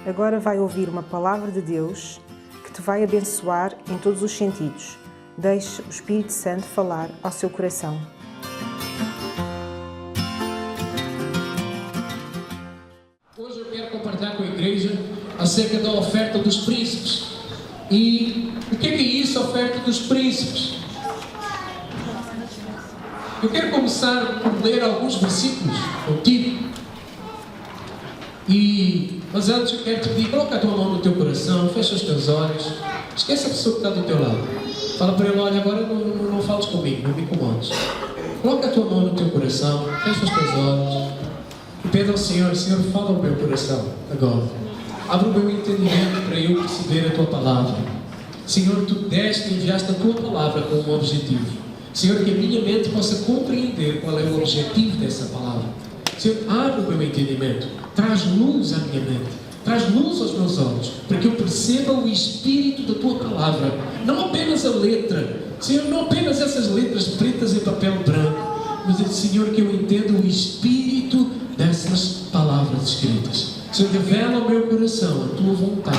Agora vai ouvir uma palavra de Deus que te vai abençoar em todos os sentidos. Deixe o Espírito Santo falar ao seu coração. Hoje eu quero compartilhar com a igreja acerca da oferta dos príncipes. E o que é isso, a oferta dos príncipes? Eu quero começar por ler alguns versículos contigo. Mas antes eu quero te pedir, coloca a tua mão no teu coração, fecha os teus olhos, esquece a pessoa que está do teu lado. Fala para ele, olha, agora não fales comigo, não me incomodes. Coloca a tua mão no teu coração, fecha os teus olhos e pede ao Senhor, Senhor, fala ao meu coração agora. Abre o meu entendimento para eu perceber a tua palavra. Senhor, tu deste e enviaste a tua palavra com um objetivo. Senhor, que a minha mente possa compreender qual é o objetivo dessa palavra. Senhor, abre o meu entendimento, traz luz à minha mente, traz luz aos meus olhos, para que eu perceba o espírito da tua palavra, não apenas a letra, Senhor, não apenas essas letras pretas em papel branco, mas, Senhor, que eu entenda o espírito dessas palavras escritas. Senhor, revela ao meu coração a tua vontade,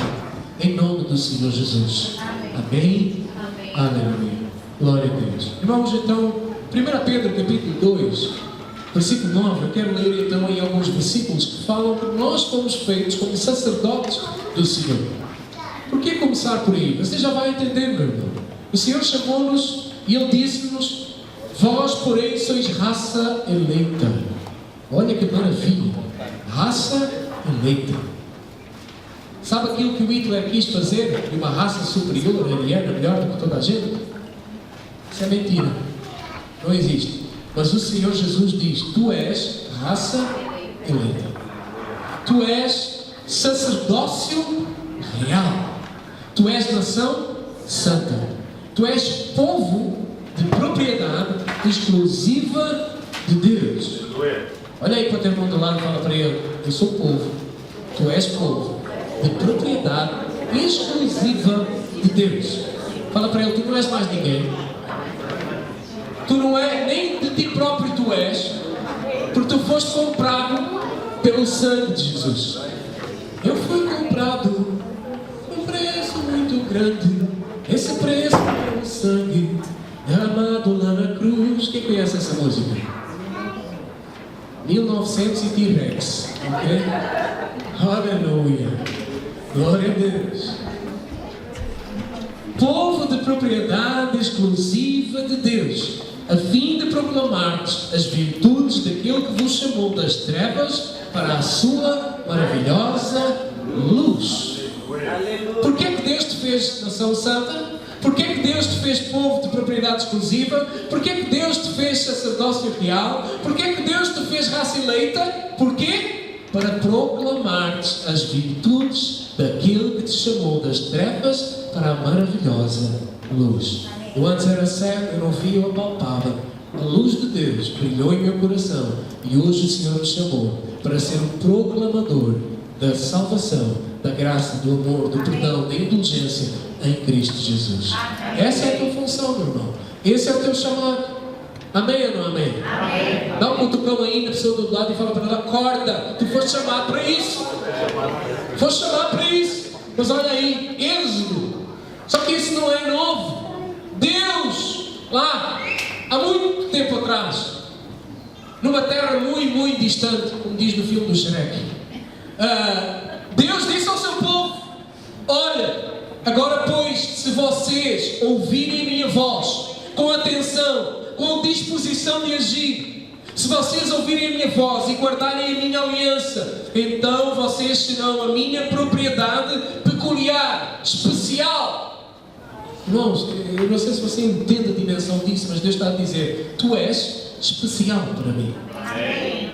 em nome do Senhor Jesus. Amém? Amém. Aleluia. Glória a Deus. Vamos então, 1 Pedro capítulo 2, versículo 9, eu quero ler então aí alguns versículos que falam que nós fomos feitos como sacerdotes do Senhor. Por que começar por aí? Você já vai entender, meu irmão. O Senhor chamou-nos e Ele disse-nos, vós, porém, sois raça eleita. Olha que maravilha. Raça eleita. Sabe aquilo que o Hitler quis fazer de uma raça superior, ariana, melhor do que toda a gente? Isso é mentira. Não existe. Mas o Senhor Jesus diz, tu és raça eleita. Tu és sacerdócio real. Tu és nação santa. Tu és povo de propriedade exclusiva de Deus. Olha aí para o teu irmão do lado e fala para ele, eu sou povo. Tu és povo de propriedade exclusiva de Deus. Fala para ele, tu não és mais ninguém. Tu não és, nem de ti próprio tu és, porque tu foste comprado pelo sangue de Jesus. Eu fui comprado um preço muito grande. Esse preço é o sangue derramado lá na cruz. Quem conhece essa música? 1900 e T-Rex. Ok? Aleluia. Glória a Deus. Povo de propriedade exclusiva de Deus, a fim de proclamar-vos as virtudes daquele que vos chamou das trevas para a sua maravilhosa luz. Porquê que Deus te fez nação santa? Porquê que Deus te fez povo de propriedade exclusiva? Porquê que Deus te fez sacerdócio real? Porquê que Deus te fez raça eleita? Porquê? Para proclamar-te as virtudes daquele que te chamou das trevas para a maravilhosa luz. Eu antes era cego, eu não via, eu apalpava. A luz de Deus brilhou em meu coração e hoje o Senhor me chamou para ser um proclamador da salvação, da graça, do amor, do perdão, da indulgência em Cristo Jesus. Essa é a tua função, meu irmão. Esse é o teu chamado. Amém ou não amém? Amém. Dá um cutucão aí na pessoa do lado e fala para ela, acorda, tu foste chamado para isso. Foste chamado para isso. Mas olha aí, Êxodo. Só que isso não é novo. Deus, lá, há muito tempo atrás, numa terra muito, muito distante, como diz no filme do Shrek, Deus disse ao seu povo, olha, agora pois, se vocês ouvirem a minha voz, com atenção, com disposição de agir, se vocês ouvirem a minha voz e guardarem a minha aliança, então vocês serão a minha propriedade peculiar, especial. Irmãos, eu não sei se você entende a dimensão disso, mas Deus está a dizer, tu és especial para mim. Amém.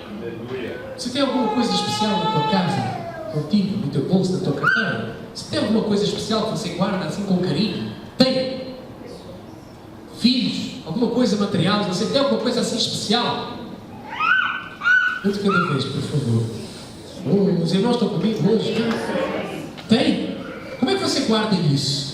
Você tem alguma coisa especial na tua casa, contigo, no teu bolso, na tua carteira? Você tem alguma coisa especial que você guarda assim com carinho? Tem. Filhos, alguma coisa material, você tem alguma coisa assim especial? Um de cada vez, por favor. Os irmãos estão comigo hoje? Tem? Como é que você guarda isso?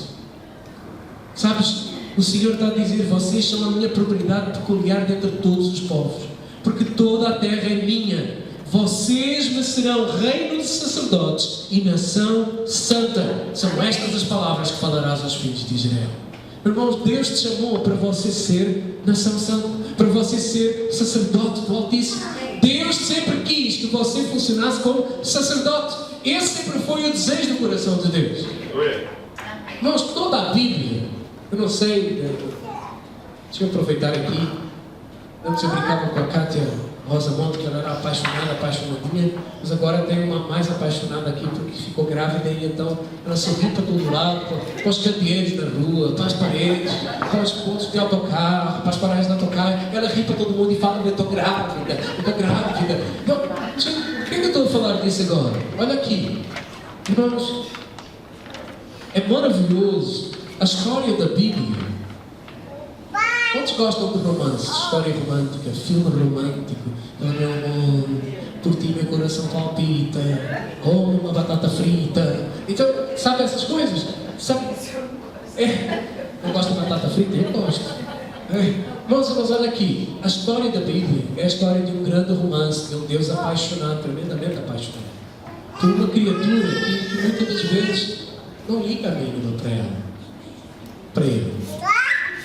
Sabes, o Senhor está a dizer, vocês são a minha propriedade peculiar dentre todos os povos, porque toda a terra é minha. vocês me serão reino de sacerdotes e nação santa. São estas as palavras que falarás aos filhos de Israel. Irmãos, Deus te chamou para você ser nação santa, para você ser sacerdote do Altíssimo. Deus sempre quis que você funcionasse como sacerdote. Esse sempre foi o desejo do coração de Deus. Irmãos, toda a Bíblia, eu não sei, deixa eu aproveitar aqui. Antes eu brincava com a Kátia Rosamonte, que ela era apaixonadinha, mas agora tem uma mais apaixonada aqui porque ficou grávida e então ela sorri para todo lado, para os candeeiros da rua, para as paredes, para os pontos de autocarro, para as paragens de autocarro. Ela ri para todo mundo e fala: eu estou grávida. Então, por que eu estou a falar disso agora? Olha aqui, irmãos, é maravilhoso a história da Bíblia. Quantos gostam de romance, história romântica, filme romântico? Oh meu amor, por ti meu coração palpita, como uma batata frita. Então, sabe essas coisas? Sabe? Não gosta de batata frita? Eu gosto. Mas olha aqui, a história da Bíblia é a história de um grande romance, de um Deus apaixonado, tremendamente apaixonado, por uma criatura que muitas das vezes não liga a mínima para ele.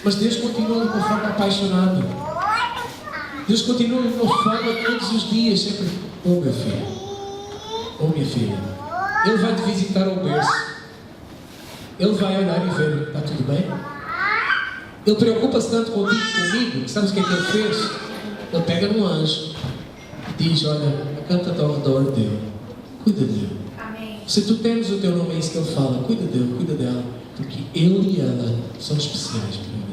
Mas Deus continua de uma forma apaixonada. Deus continua de uma forma todos os dias, sempre: oh meu filho, oh minha filha, Ele vai te visitar ao berço. Ele vai olhar e ver: está tudo bem? Ele preocupa-se tanto comigo, sabes o que é que Ele fez? Ele pega num anjo e diz: olha, canta-te ao redor dele, cuida dele. Se tu temes o teu nome, é isso que Ele fala: cuida dele, cuida dela, porque ele e ela são especiais para mim.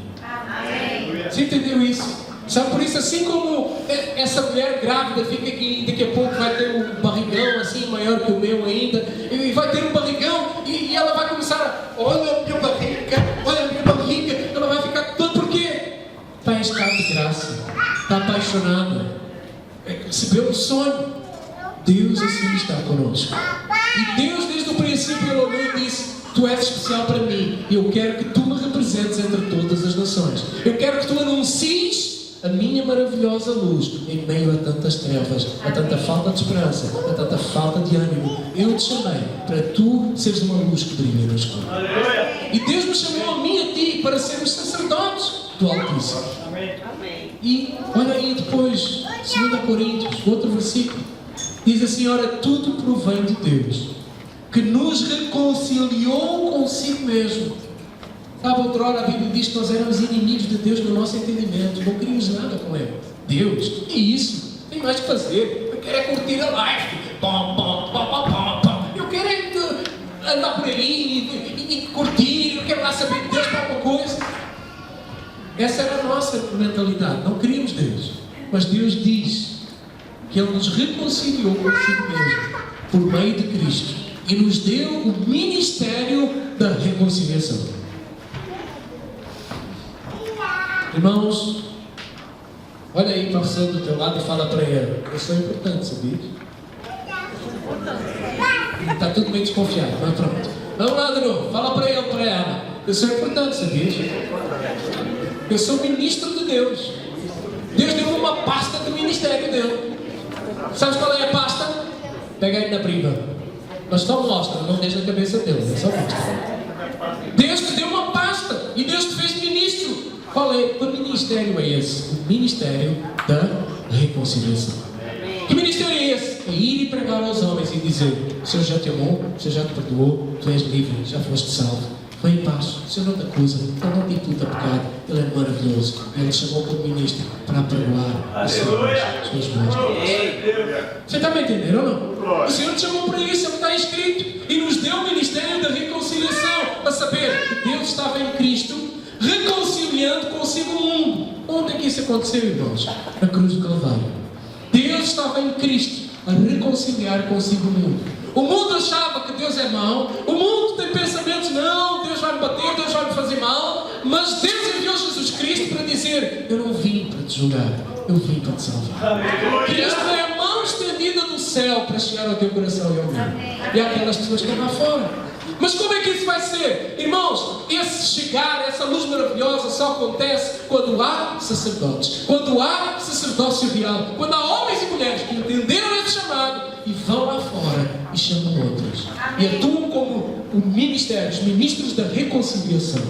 Você entendeu isso? Sabe, por isso, assim como essa mulher grávida fica aqui, daqui a pouco vai ter um barrigão assim, maior que o meu ainda, e vai ter um barrigão, e ela vai começar a: olha a minha barriga, ela vai ficar toda, por quê? Está em estado de graça, está apaixonada, recebeu um sonho. Deus assim está conosco. E Deus desde o princípio Ele olhou e disse: tu és especial para mim, e eu quero que tu me representes entre todas as nações. Eu quero que tu anuncies a minha maravilhosa luz em meio a tantas trevas, a tanta falta de esperança, a tanta falta de ânimo. Eu te chamei para tu seres uma luz que brilha no escuro. E Deus me chamou a mim e a ti para sermos sacerdotes do Altíssimo. E olha aí depois, 2 Coríntios, outro versículo, diz assim: ora, tudo provém de Deus, que nos reconciliou consigo mesmo. Sabe, outrora a Bíblia diz que nós éramos inimigos de Deus no nosso entendimento, não queríamos nada com Ele. Deus, que isso? Tem mais que fazer. Eu quero é curtir a life. Eu quero é andar por aí e curtir. Eu quero lá saber de Deus para alguma coisa. Essa era a nossa mentalidade. Não queríamos Deus. Mas Deus diz que Ele nos reconciliou consigo mesmo por meio de Cristo e nos deu o ministério da reconciliação. Irmãos, olha aí para a pessoa do teu lado e fala para ele: eu sou importante, sabia? Está tudo meio desconfiado, mas pronto. Vamos lá de novo, fala para ele, para ela: eu sou importante, sabia? Eu sou ministro de Deus. Deus deu uma pasta do ministério dele. Sabes qual é a pasta? Pega aí na prima. Mas só mostra, não deixa na cabeça dele, só mostra. Deus te deu uma pasta e Deus te fez ministro. Qual é? Que ministério é esse? O ministério da reconciliação. Que ministério é esse? É ir e pregar aos homens e dizer: o Senhor já te amou, o Senhor já te perdoou, tu és livre, já foste salvo. Vem em paz, o Senhor não te acusa, Ele não te imputa pecado, Ele é maravilhoso. Ele te chamou como ministro para perdoar os seus maus. Você está me entendendo ou não? O Senhor te chamou para isso, é o que está escrito. E nos deu o ministério da reconciliação, a saber que Deus estava em Cristo, reconciliando consigo o mundo. Onde é que isso aconteceu, irmãos? Na cruz do Calvário. Deus estava em Cristo a reconciliar consigo o mundo. O mundo achava que Deus é mau, o mundo tem pensamentos: não, Deus vai me bater, Deus vai me fazer mal. Mas Deus enviou Jesus Cristo para dizer: eu não vim para te julgar, eu vim para te salvar. Cristo é a mão estendida do céu para chegar ao teu coração e ao meu. E aquelas pessoas que estão lá fora. Mas como é que isso vai ser? Irmãos, esse chegar, essa luz maravilhosa só acontece quando há sacerdotes, quando há sacerdócio real, quando há homens e mulheres que entenderam esse chamado e vão lá fora e chamam outros. E atuam como o ministério, os ministros da reconciliação.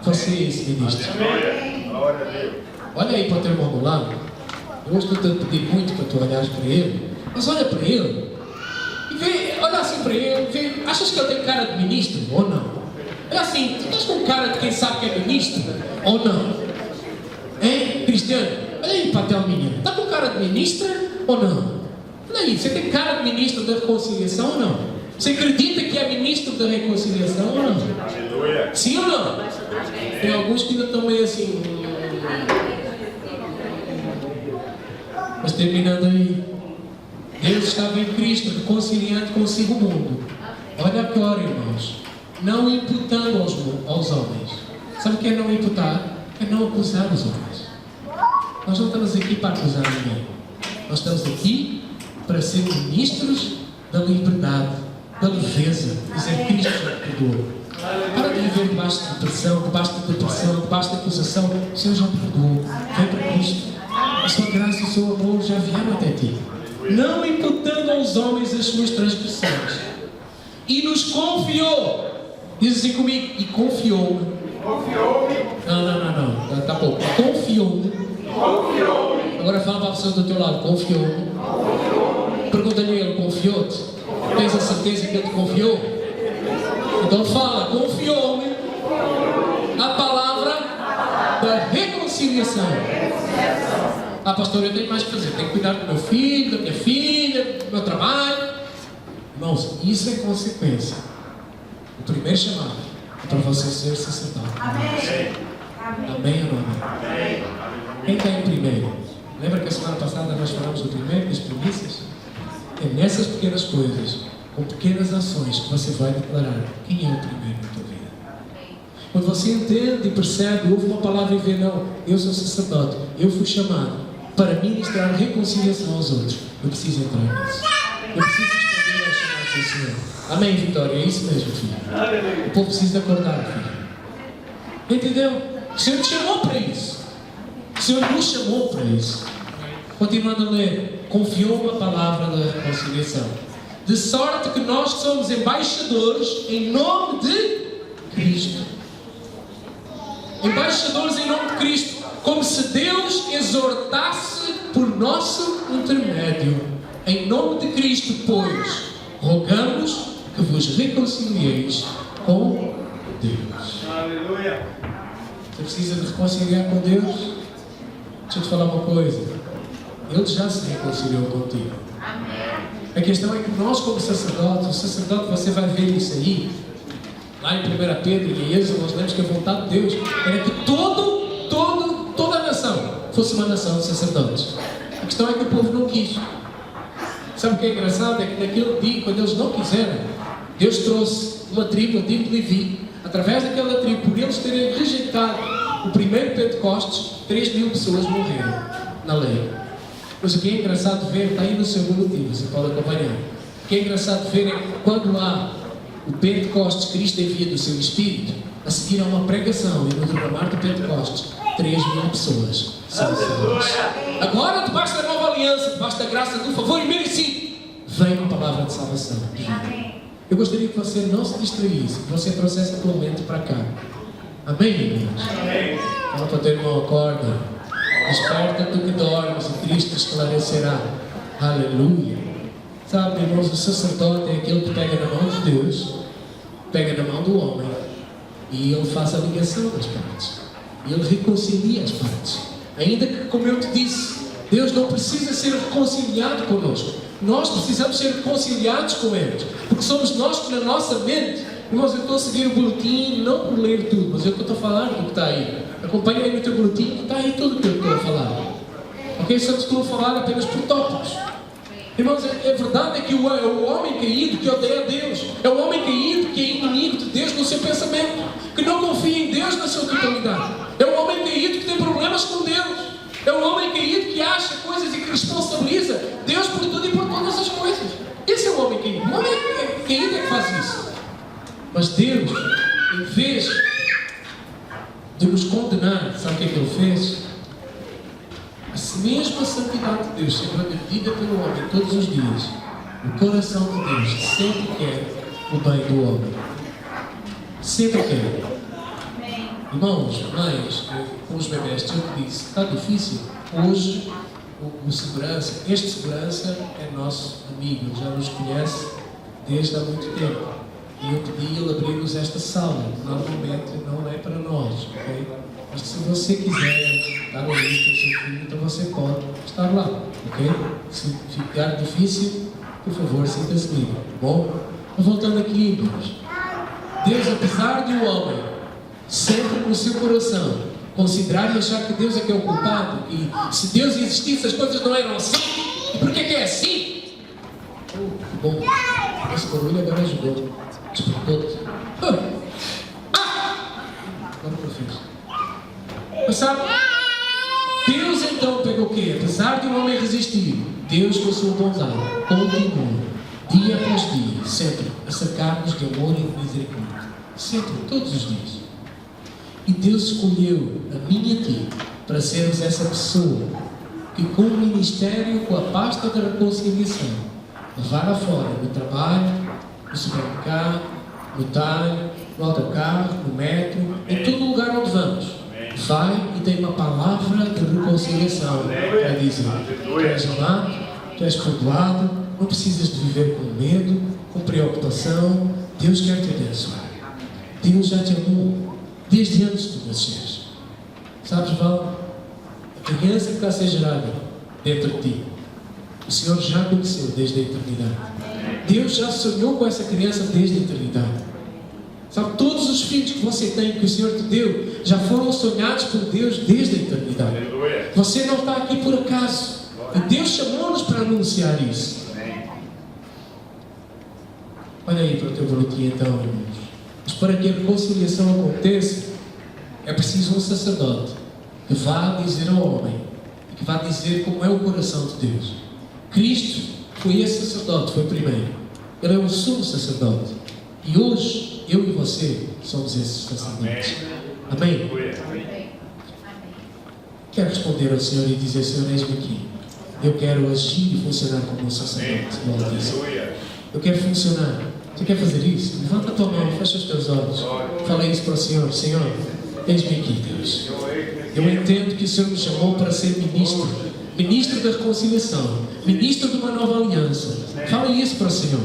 Você é esse ministro. Olha aí para o teu irmão do lado. Eu estou a pedir muito para tu olhares para ele. Mas olha para ele. E vê, olha assim para ele. Vê, achas que ele tem cara de ministro ou não? É assim, tu estás com cara de quem sabe que é ministro ou não? Hein, Cristiano? Olha aí para a Thelminha. Está com cara de ministra ou não? Olha aí, você tem cara de ministro da reconciliação ou não? Você acredita que é ministro da reconciliação ou não? Sim ou não? Tem alguns que ainda estão meio assim. Mas terminando aí. Deus estava em Cristo, reconciliando consigo o mundo. Olha agora, irmãos. Não imputando aos homens. Sabe o que é não imputar? É não acusar os homens. Nós não estamos aqui para acusar ninguém. Nós estamos aqui para ser ministros da liberdade, da leveza, dizer Cristo já perdoou. Para de viver debaixo de depressão, debaixo de acusação. O Senhor já perdoou. Vem para Cristo. A sua graça e o seu amor já vieram até ti. Não imputando aos homens as suas transgressões. E nos confiou. Diz assim comigo. E confiou-me. Não. Está bom. Confiou-me. Agora fala para a pessoa do teu lado. Confiou-me. Pergunta-lhe ele. Confiou-te? Tens a certeza que ele te confiou? Então fala. Confiou-me a palavra da reconciliação. Ah, pastor, eu tenho mais que fazer. Tenho que cuidar do meu filho, da minha filha, do meu trabalho. Irmãos, isso é consequência. O primeiro chamado é para você ser sacerdote. Amém. Amém ou não amém? Quem está em primeiro? Lembra que a semana passada nós falamos do primeiro, das primícias? É nessas pequenas coisas, com pequenas ações, que você vai declarar quem é o primeiro na tua vida. Quando você entende e percebe, ouve uma palavra e vê, não, eu sou sacerdote, eu fui chamado para ministrar reconciliação aos outros. Eu preciso entrar nisso. Eu preciso responder aos chamados do Senhor. Amém, Vitória? É isso mesmo, filho. O povo precisa acordar, filho. Entendeu? O Senhor te chamou para isso. O Senhor nos chamou para isso. Continuando a ler. Confiou na palavra da reconciliação. De sorte que nós somos embaixadores em nome de Cristo. Embaixadores em nome de Cristo. Como se Deus exortasse por nosso intermédio. Em nome de Cristo, pois, rogamos que vos reconcilieis com Deus. Aleluia. Você precisa de reconciliar com Deus? Deixa eu te falar uma coisa. Ele já se reconciliou contigo. A questão é que nós, como sacerdotes, o sacerdote, você vai ver isso aí, lá em 1 Pedro e em Êxodo, nós lemos que a vontade de Deus era que toda a nação fosse uma nação de sacerdotes. A questão é que o povo não quis. Sabe o que é engraçado? É que naquele dia, quando eles não quiseram, Deus trouxe uma tribo, a tribo de Levi. Através daquela tribo, por eles terem rejeitado o primeiro Pentecostes, 3.000 pessoas morreram na lei. Mas o que é engraçado ver, está aí no seu boletim, você pode acompanhar. O que é engraçado ver é que quando há o Pentecostes, Cristo envia do seu Espírito, a seguir a uma pregação e no derramar do Pentecostes, 3.000 pessoas são salvas. Agora, debaixo da nova aliança, debaixo da graça do favor imerecido, vem uma palavra de salvação. Eu gostaria que você não se distraísse, que você trouxesse a tua mente para cá. Amém, irmãos? Fala para o teu irmão, acorda. Desperta tu que dormes e Cristo esclarecerá. Aleluia. Sabe, irmãos, o sacerdote é aquele que pega na mão de Deus, pega na mão do homem e ele faz a ligação das partes. E ele reconcilia as partes. Ainda que, como eu te disse, Deus não precisa ser reconciliado conosco. Nós precisamos ser reconciliados com Ele. Porque somos nós que na nossa mente, irmãos, eu estou a seguir o boletim, não por ler tudo, mas eu estou a falar do que está aí. Acompanha aí no teu boletim, que está aí tudo o que eu estou a falar. Ok? Só estou a falar apenas por tópicos. Irmãos, a verdade é que o homem caído que odeia Deus, é o homem caído que é inimigo de Deus no seu pensamento, que não confia em Deus na sua totalidade. É o homem caído que tem problemas com Deus. É o homem caído que acha coisas e que responsabiliza Deus por tudo e por todas as coisas. Esse é o homem caído. O homem caído é que faz isso. Mas Deus, em vez de nos condenar, sabe o que é que Ele fez? mesmo a santidade de Deus sendo agredida pelo homem todos os dias, o coração de Deus sempre quer o bem do homem. Sempre quer. Irmãos, mães, com os bebés, eu te disse, está difícil. Hoje, este segurança é nosso amigo, ele já nos conhece desde há muito tempo. E eu pedi ele abrir-nos esta sala. Normalmente não é para nós, ok? Mas se você quiser estar ali com o seu filho, então você pode estar lá, ok? Se ficar difícil, por favor, sinta-se livre, bom? Voltando aqui, irmãos. Deus, apesar de um homem sempre no seu coração considerar e achar que Deus é que é o culpado, e se Deus existisse as coisas não eram assim, e por que é assim? Bom, esse barulho agora ajudou. Despertou-te. Agora que eu fiz. Mas sabe, Deus então pegou o quê? Apesar de um homem resistir, Deus com a sua bondade continua, dia após dia, sempre a cercar-nos de amor e de misericórdia. Sempre, todos os dias. E Deus escolheu a mim e a ti para sermos essa pessoa que, com o ministério, com a pasta da reconciliação, levar afora no trabalho, no supermercado, no talho, no autocarro, no metro, em todo lugar onde vamos, vai e tem uma palavra de reconciliação para dizer: tu és amado, tu és perdoado, não precisas de viver com medo, com preocupação. Deus quer te abençoar. Deus já te amou desde antes de tu nasceres. Sabes, Val? A criança que está a ser gerada dentro de ti, o Senhor já conheceu desde a eternidade. Deus já sonhou com essa criança desde a eternidade. Sabe, todos os filhos que você tem, que o Senhor te deu, já foram sonhados por Deus desde a eternidade. Você não está aqui por acaso. E Deus chamou-nos para anunciar isso. Olha aí para o teu boletim então, irmãos. Mas para que a reconciliação aconteça, é preciso um sacerdote que vá dizer ao homem, e que vá dizer como é o coração de Deus. Cristo foi esse sacerdote, foi primeiro. Ele é o sumo sacerdote. E hoje, eu e você somos esses sacerdotes. Amém? Quero responder ao Senhor e dizer: Senhor, eis-me aqui. Eu quero agir e funcionar como um sacerdote. Eu quero funcionar. Você quer fazer isso? Levanta a tua mão, fecha os teus olhos. Fala isso para o Senhor: Senhor, eis-me aqui, Deus. Eu entendo que o Senhor me chamou para ser ministro. Ministro da reconciliação. Ministro de uma nova aliança. Fala isso para o Senhor.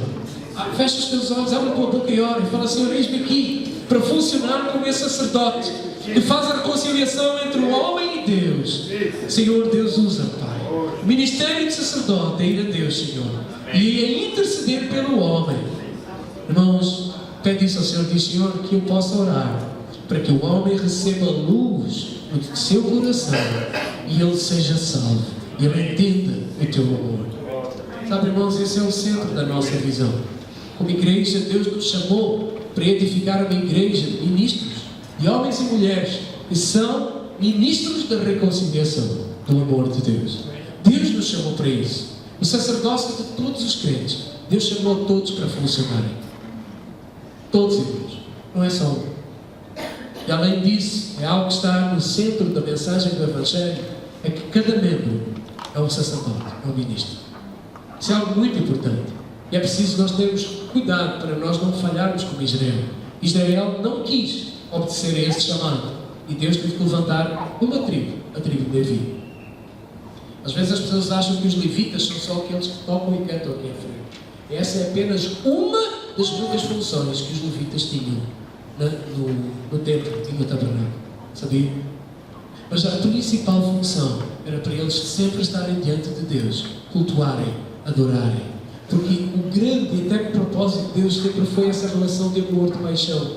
Fecha os teus olhos, abre a tua boca e ora. E fala: Senhor, eis-me aqui para funcionar como esse sacerdote que faz a reconciliação entre o homem e Deus. Senhor, Deus usa, Pai, o ministério de sacerdote é ir a Deus, Senhor, e a interceder pelo homem. Irmãos, pede isso ao Senhor, diz: Senhor, que eu possa orar para que o homem receba luz no seu coração e ele seja salvo e ele entenda o teu amor. Sabe, irmãos, esse é o centro da nossa visão. Como igreja, Deus nos chamou para edificar uma igreja de ministros, de homens e mulheres que são ministros da reconciliação, do amor de Deus. Deus nos chamou para isso. O sacerdócio de todos os crentes, Deus chamou todos para funcionarem. Todos, irmãos, não é só um. E além disso, é algo que está no centro da mensagem do Evangelho, é que cada membro é um sacerdote, é um ministro. Isso é algo muito importante. E é preciso nós termos cuidado para nós não falharmos como Israel. Israel não quis obedecer a esse chamado. E Deus teve que levantar uma tribo, a tribo de Levi. Às vezes as pessoas acham que os levitas são só aqueles que tocam e cantam aqui em frente. E essa é apenas uma das muitas funções que os levitas tinham no templo e no tabernáculo. Sabia? Mas a principal função era para eles sempre estarem diante de Deus, cultuarem, adorarem. Porque o grande e eterno propósito de Deus sempre foi essa relação de amor, de paixão.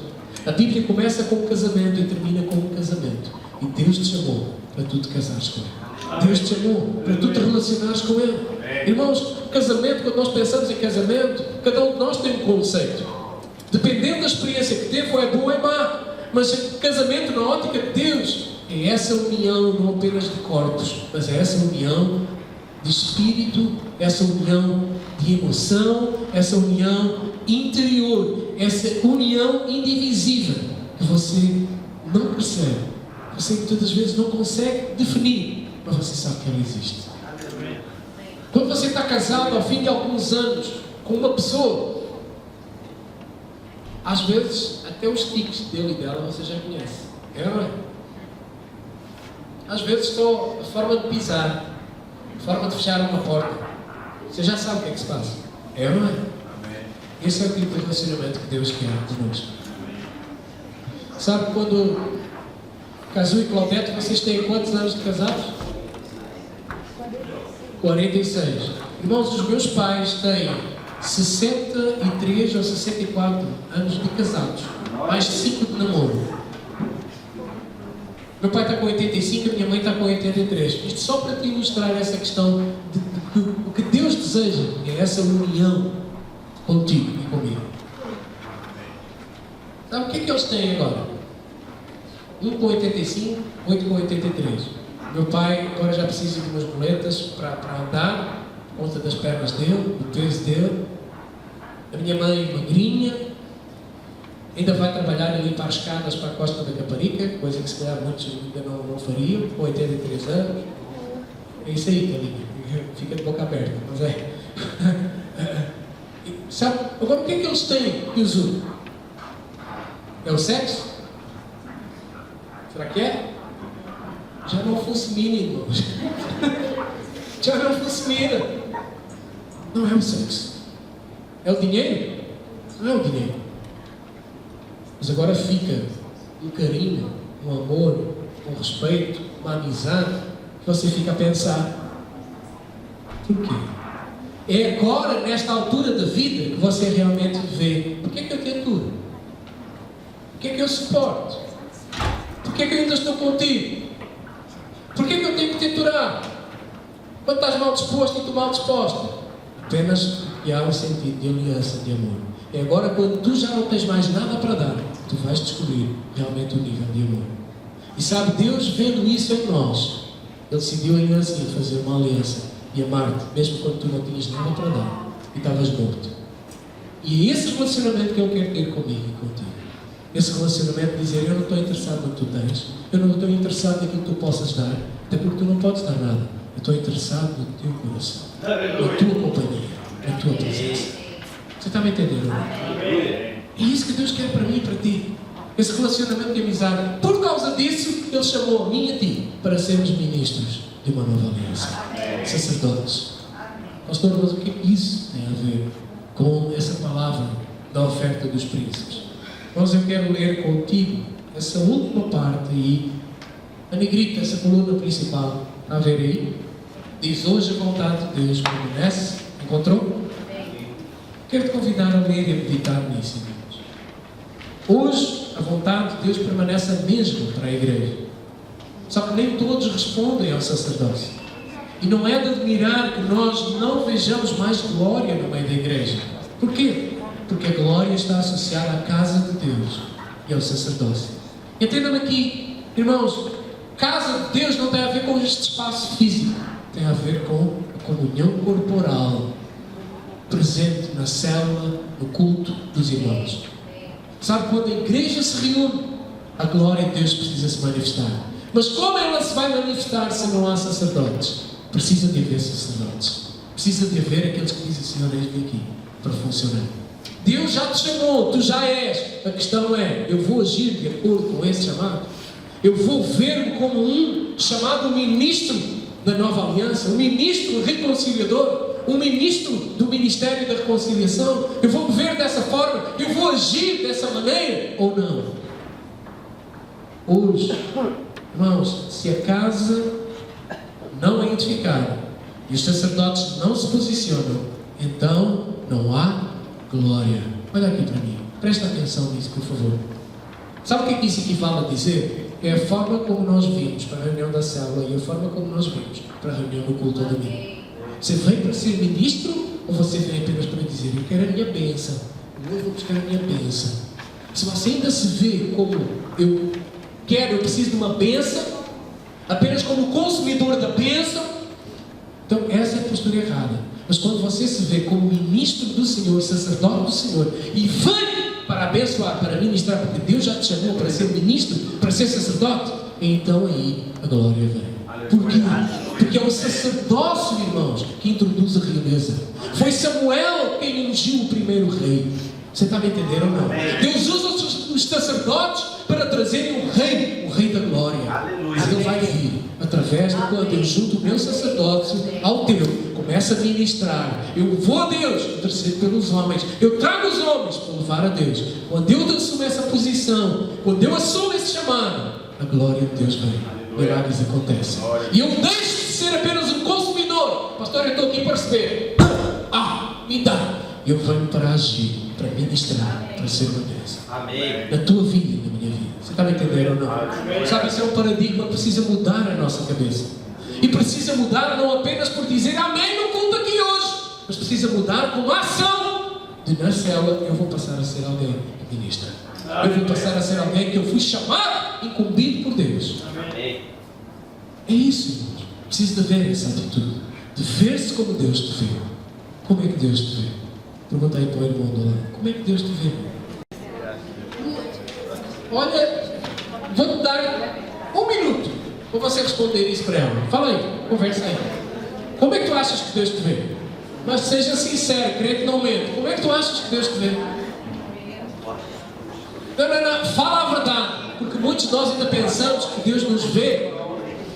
A Bíblia começa com um casamento e termina com um casamento. E Deus te chamou para tu te casares com Ele. Deus te chamou para tu te relacionares com Ele. Irmãos, casamento, quando nós pensamos em casamento, cada um de nós tem um conceito. Dependendo da experiência que teve, ou é boa ou é má. Mas casamento na ótica de Deus é essa união não apenas de corpos, mas é essa união de espírito, essa união de emoção, essa união interior, essa união indivisível que você não percebe, você muitas das vezes não consegue definir, mas você sabe que ela existe. Quando você está casado ao fim de alguns anos com uma pessoa, às vezes até os tiques dele e dela você já conhece. É ou não é? Às vezes só a forma de pisar, a forma de fechar uma porta, você já sabe o que é que se passa. É ou não é? Esse é o tipo de relacionamento que Deus quer conosco. Sabe quando Casu e Claudete, vocês têm quantos anos de casados? 46. Irmãos, os meus pais têm 63 ou 64 anos de casados, mais 5 de namoro. Meu pai está com 85 e a minha mãe está com 83. Isto só para te ilustrar essa questão de o que Deus deseja é essa união contigo e comigo. Sabe o que é que eles têm agora? Um com 85, outro com 83. Meu pai agora já precisa de umas muletas para andar, por conta das pernas dele, do peso dele. A minha mãe magrinha, ainda vai trabalhar ali para as escadas para a Costa da Caparica, coisa que se calhar muitos ainda não fariam, com 83 anos. É isso aí, Calinha, fica de boca aberta, mas é. Sabe, agora o que é que eles têm que os une? É o sexo? Será que é? Já não fosse mínimo. Já não fosse mínimo. Não é o sexo. É o dinheiro? Não é o dinheiro. Mas agora fica um carinho, um amor, um respeito, uma amizade, que você fica a pensar. Por quê? É agora, nesta altura da vida, que você realmente vê. Por que é que eu tenho tudo? Por que é que eu suporto? Por que é que eu ainda estou contigo? Por que é que eu tenho que te aturar? Quando estás mal disposto e tu mal disposta? Apenas porque há um sentido de aliança, de amor. É agora quando tu já não tens mais nada para dar, tu vais descobrir realmente o nível de amor. E sabe, Deus vendo isso em nós, Ele decidiu ainda assim fazer uma aliança e amar-te, mesmo quando tu não tinhas nada para dar e estavas morto. E é esse relacionamento que Ele quer ter comigo e contigo. Esse relacionamento de dizer, eu não estou interessado no que tu tens, eu não estou interessado naquilo que tu possas dar, até porque tu não podes dar nada. Eu estou interessado no teu coração, na tua companhia, na tua presença. Você está me entendendo? Não? É isso que Deus quer para mim e para ti. Esse relacionamento de amizade. Por causa disso, Ele chamou a mim e a ti para sermos ministros de uma nova aliança. Sacerdotes. Pastor, mas o que é que isso tem a ver com essa palavra da oferta dos príncipes? Mas eu quero ler contigo essa última parte aí, a negrita, essa coluna principal. Está a ver aí? Diz: hoje a vontade de Deus permanece. Encontrou? Quero te convidar a ler e a meditar nisso, irmãos. Hoje a vontade de Deus permanece a mesma para a igreja. Só que nem todos respondem ao sacerdócio. E não é de admirar que nós não vejamos mais glória no meio da igreja. Porquê? Porque a glória está associada à casa de Deus e ao sacerdócio. Entendam-me aqui, irmãos, casa de Deus não tem a ver com este espaço físico, tem a ver com a comunhão corporal presente na célula, no culto dos irmãos. Sabe, quando a igreja se reúne, a glória de Deus precisa se manifestar. Mas como ela se vai manifestar se não há sacerdotes? Precisa de haver sacerdotes. Precisa de haver aqueles que dizem: Senhor, eis-me aqui para funcionar. Deus já te chamou, tu já és. A questão é, eu vou agir de acordo com esse chamado? Eu vou ver-me como um chamado ministro da nova aliança, um ministro reconciliador, um ministro do ministério da reconciliação? Eu vou me ver dessa forma? Eu vou agir dessa maneira ou não? Hoje, irmãos, se a casa não é edificada e os sacerdotes não se posicionam, então não há glória. Olha aqui para mim, presta atenção nisso, por favor. Sabe o que é que isso equivale a dizer? É a forma como nós vimos para a reunião da célula e a forma como nós vimos para a reunião do culto ao domingo. Você vem para ser ministro ou você vem apenas para dizer: eu quero a minha bênção, eu vou buscar a minha bênção? Se você ainda se vê como eu preciso de uma bênção, apenas como consumidor da bênção, então essa é a postura errada. Mas quando você se vê como ministro do Senhor, sacerdote do Senhor, e vem para abençoar, para ministrar, porque Deus já te chamou para ser ministro, para ser sacerdote, então aí a glória vem. Por quê? Porque é o sacerdócio, irmãos, que introduz a realeza. Foi Samuel quem ungiu o primeiro rei. Você está me entendendo ou não? Deus usa os sacerdotes para trazerem o rei da glória. Mas ele vai vir através de quando eu junto o meu sacerdócio ao teu, começa a ministrar. Eu vou a Deus, intercedo pelos homens. Eu trago os homens para levar a Deus. Quando eu assumo essa posição, quando eu assumo esse chamado, a glória de Deus vem. Milagres acontecem. E eu deixo de ser apenas um consumidor. Pastor, eu estou aqui para receber. Me dá. Eu venho para agir, para ministrar, para ser uma bênção. Amém. Na tua vida e na minha vida. Você está me entendendo ou não? Sabe, isso é um paradigma que precisa mudar a nossa cabeça. E precisa mudar não apenas por dizer amém no culto aqui hoje, mas precisa mudar com uma ação de na célula eu vou passar a ser alguém que ministra. Eu vou passar a ser alguém que eu fui chamado, incumbido por Deus. Amém. É isso, irmãos. Precisa de haver essa atitude. De ver-se como Deus te vê. Como é que Deus te vê? Pergunta aí para o irmão do lado. Como é que Deus te vê? Olha, vou-te dar 1 minuto para você responder isso para ela. Fala aí, conversa aí. Como é que tu achas que Deus te vê? Mas seja sincero, crente não mente. Como é que tu achas que Deus te vê? Não, fala a verdade. Porque muitos de nós ainda pensamos que Deus nos vê,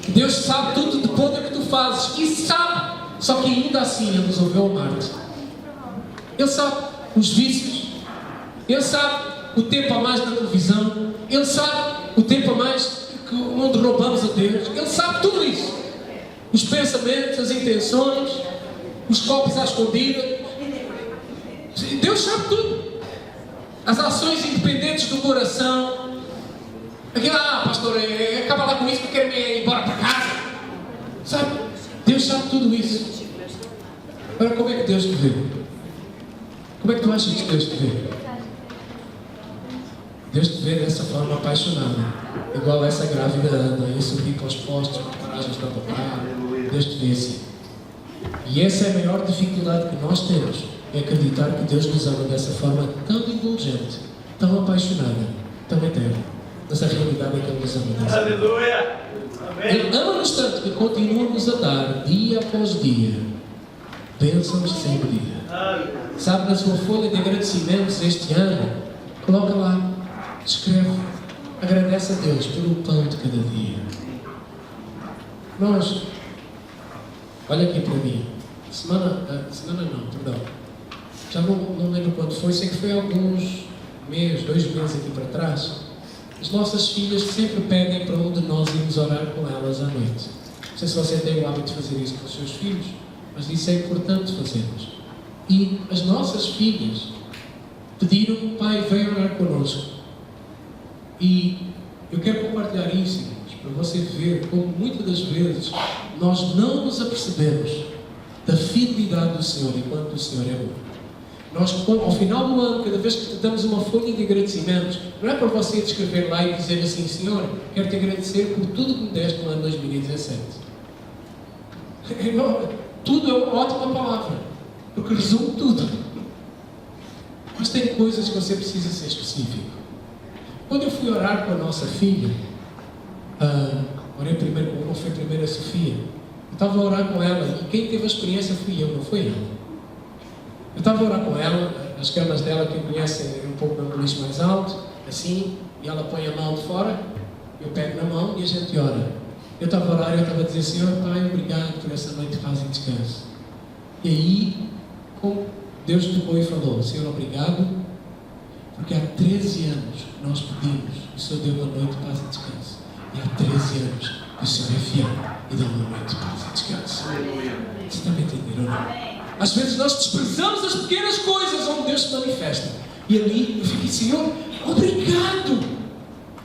que Deus sabe tudo de podre que tu fazes. E sabe. Só que ainda assim Ele resolveu amar-te. Ele sabe os vícios. Ele sabe o tempo a mais na televisão. Ele sabe o tempo a mais onde roubamos a Deus. Ele sabe tudo isso. Os pensamentos, as intenções, os copos à escondida. Deus sabe tudo. As ações independentes do coração. Aquilo, pastor, acaba lá com isso porque quero me ir embora para casa. Sabe? Deus sabe tudo isso. Agora, como é que Deus te vê? Como é que tu achas que Deus te vê? Deus te vê dessa forma apaixonada. Igual essa grávida anda e subir para os postos, para paragens para papai. Deus te vê assim. E essa é a maior dificuldade que nós temos. É acreditar que Deus nos ama dessa forma tão indulgente, tão apaixonada, tão eterna. Mas a realidade é que Ele nos ama dessa forma. Aleluia. Ele ama-nos tanto que continua-nos a dar, dia após dia, bênçãos sem medida. Sabe, na sua folha de agradecimentos este ano, coloca lá, escreve, agradece a Deus pelo pão de cada dia. Nós, olha aqui para mim, já não lembro quando foi, sei que foi alguns meses, 2 meses aqui para trás. As nossas filhas sempre pedem para um de nós irmos orar com elas à noite. Não sei se você tem o hábito de fazer isso com os seus filhos, mas isso é importante fazermos. E as nossas filhas pediram, pai, vem orar connosco. E eu quero compartilhar isso, irmãos, para você ver como muitas das vezes nós não nos apercebemos da fidelidade do Senhor enquanto o Senhor é bom. Nós, ao final do ano, cada vez que te damos uma folha de agradecimentos, não é para você escrever lá e dizer assim, Senhor, quero te agradecer por tudo que me deste no ano 2017. Tudo é uma ótima palavra, porque resume tudo. Mas tem coisas que você precisa ser específico. Quando eu fui orar com a nossa filha, orei primeiro, não foi primeiro a Sofia, eu estava a orar com ela e quem teve a experiência fui eu, não foi ela. Eu estava a orar com ela, as camas dela, quem conhece, é um pouco no beliche mais alto, assim, e ela põe a mão de fora, eu pego na mão e a gente ora. Eu estava a orar e eu estava a dizer, Senhor, Pai, obrigado por essa noite de paz e descanso. E aí, como Deus tocou e falou, Senhor, obrigado, porque há 13 anos que nós pedimos, o Senhor deu uma noite de paz e descanso. E há 13 anos que o Senhor é fiel e dá uma noite de paz e descanso. Você está me entendendo ou não? Às vezes nós desprezamos as pequenas coisas onde Deus se manifesta. E ali eu fiquei, Senhor, obrigado.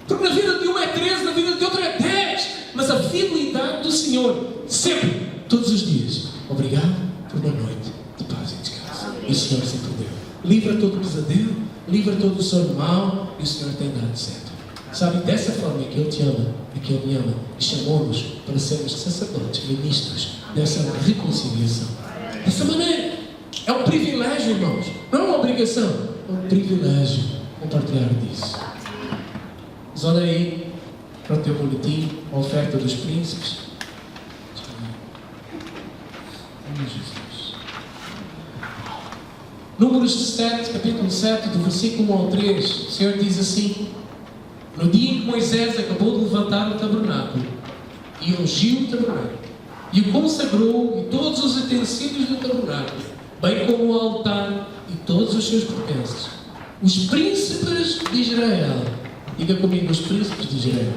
Porque na vida de um é 13, na vida de outro é 10. Mas a fidelidade do Senhor, sempre, todos os dias. Obrigado por uma noite de paz e descanso. E o Senhor sempre deu. Livra todo o pesadelo, livra todo o sono mau, e o Senhor tem dado certo. Sabe, dessa forma é que Ele te ama, é que Ele me ama. E chamou-nos para sermos sacerdotes, ministros dessa reconciliação. Dessa maneira. É um privilégio, irmãos. Não é uma obrigação. É um privilégio compartilhar disso. Mas olha aí para o teu boletim, a oferta dos príncipes. de Jesus. Números 7, capítulo 7, do versículo 1 ao 3, o Senhor diz assim: no dia em que Moisés acabou de levantar o tabernáculo, e ungiu o tabernáculo, e o consagrou, e todos os utensílios do tabernáculo, bem como o altar e todos os seus pertences, os príncipes de Israel, diga comigo, os príncipes de Israel,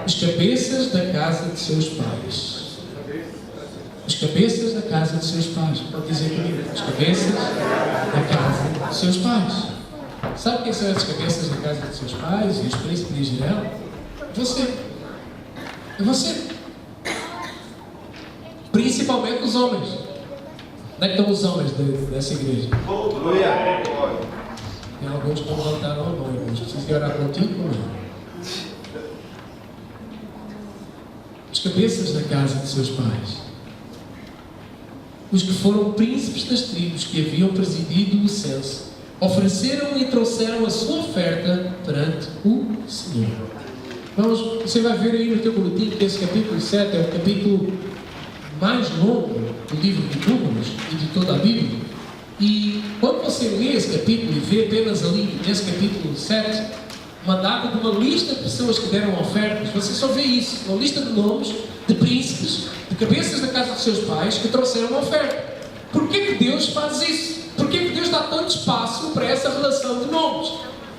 os cabeças da casa de seus pais, os cabeças da casa de seus pais, pode dizer comigo, os cabeças da casa de seus pais. Sabe quem são as cabeças da casa de seus pais e os príncipes de Israel? Você. É você. Principalmente os homens. Onde é que estão os homens dessa igreja? Tem alguns que não levantaram a mão, irmãos. Preciso orar contigo ou não? Os cabeças da casa de seus pais. Os que foram príncipes das tribos que haviam presidido o censo, ofereceram e trouxeram a sua oferta perante o Senhor. Vamos, você vai ver aí no teu boletim que esse capítulo 7 é o capítulo mais longo do livro de Números e de toda a Bíblia. E quando você lê esse capítulo e vê apenas ali, nesse capítulo 7, uma data de uma lista de pessoas que deram ofertas, você só vê isso, uma lista de nomes, de príncipes, de cabeças da casa dos seus pais que trouxeram uma oferta. Por que Deus faz isso? Por que Deus dá tanto espaço para essa relação de nomes?